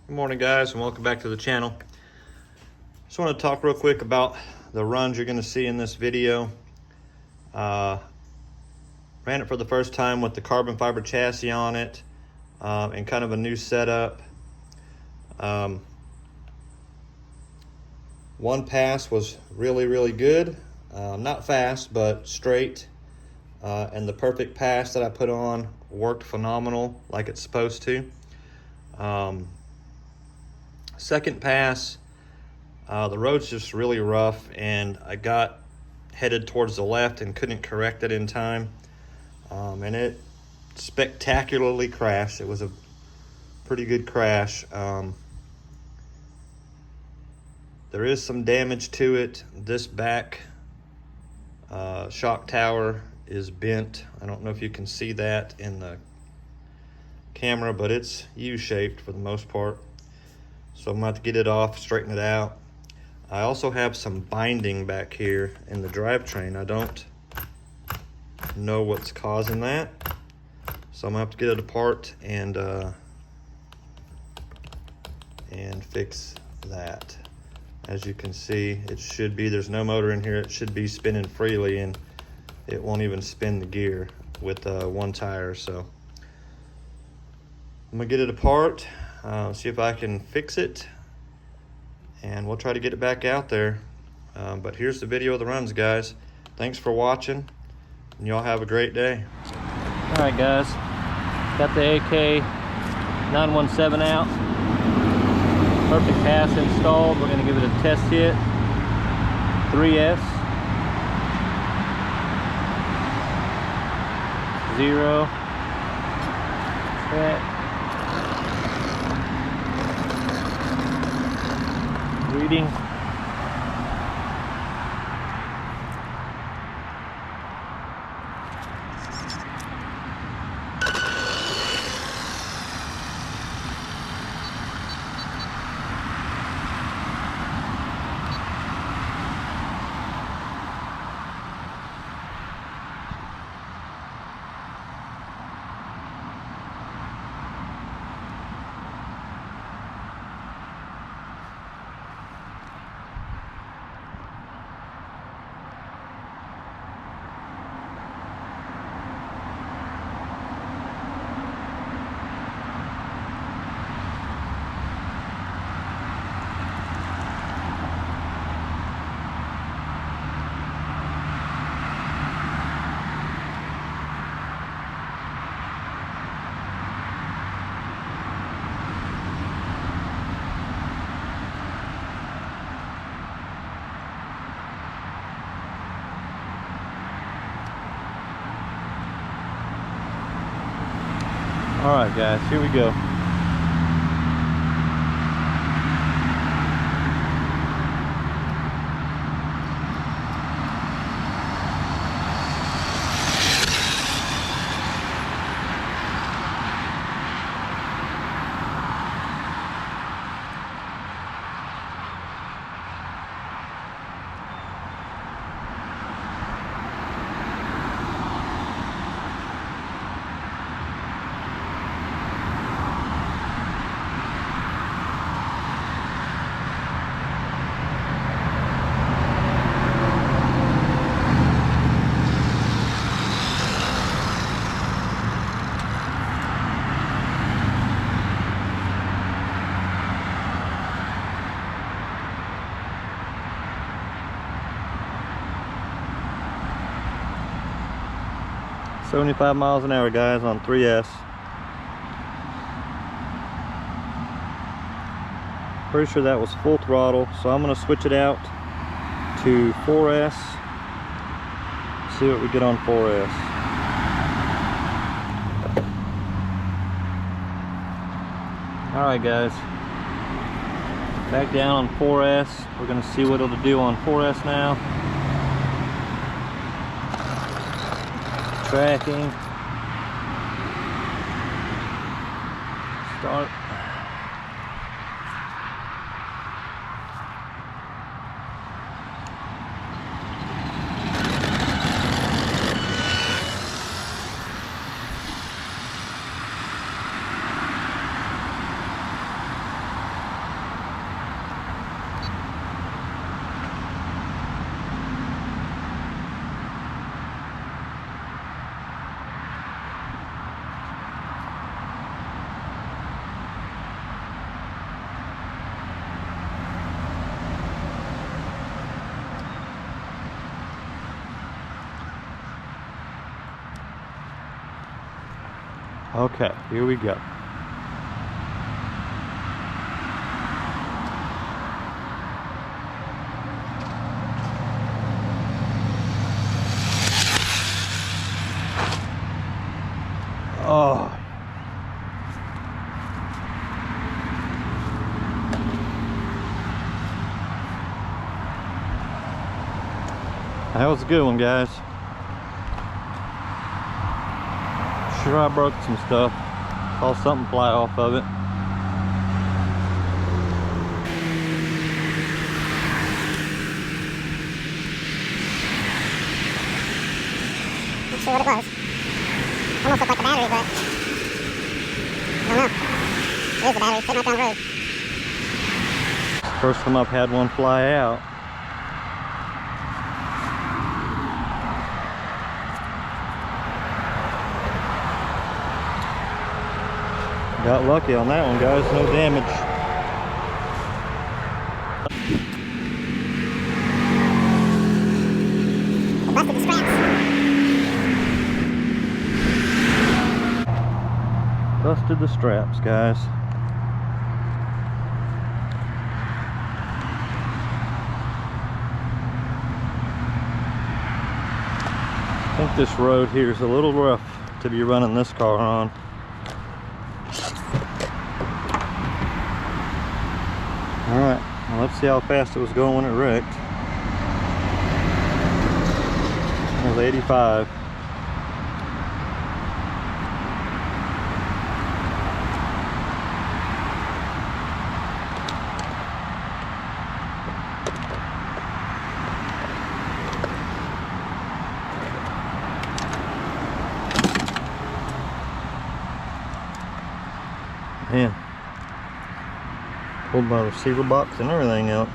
Good morning, guys, and welcome back to the channel. Just want to talk real quick about the runs you're going to see in this video. Ran it for the first time with the carbon fiber chassis on it, and kind of a new setup. One pass was really good. Not fast, but straight. And the perfect pass that I put on worked phenomenal, like it's supposed to. Second pass, the road's just really rough, and I got headed towards the left and couldn't correct it in time, and it spectacularly crashed. It was a pretty good crash. There is some damage to it. This back shock tower is bent. I don't know if you can see that in the camera, but it's U-shaped for the most part. So I'm about to get it off, straighten it out. I also have some binding back here in the drivetrain. I don't know what's causing that, so I'm gonna have to get it apart and fix that. As you can see, it should be, there's no motor in here. It should be spinning freely, and it won't even spin the gear with one tire. So I'm gonna get it apart, see if I can fix it, and we'll try to get it back out there. But here's the video of the runs, guys. Thanks for watching, and y'all have a great day. All right, guys, got the AK-917 out. Perfect pass installed. We're going to give it a test hit. 3S. 0. Check. Reading. All right, guys, here we go. $75 miles an hour, guys, on 3S. Pretty sure that was full throttle, so I'm going to switch it out to 4S. See what we get on 4S. Alright, guys, back down on 4S. We're going to see what it'll do on 4S now. Tracking. Start. Okay, here we go. Oh. That was a good one, guys. Sure, I broke some stuff. Saw something fly off of it. Not sure what it was. Almost looked like a battery, but I don't know. It is a battery sitting right down the road. First time I've had one fly out. Got lucky on that one, guys. No damage. Busted the straps. Busted the straps, guys. I think this road here is a little rough to be running this car on. Alright, well, let's see how fast it was going when it wrecked. It was 85. Man, pulled my receiver box and everything out.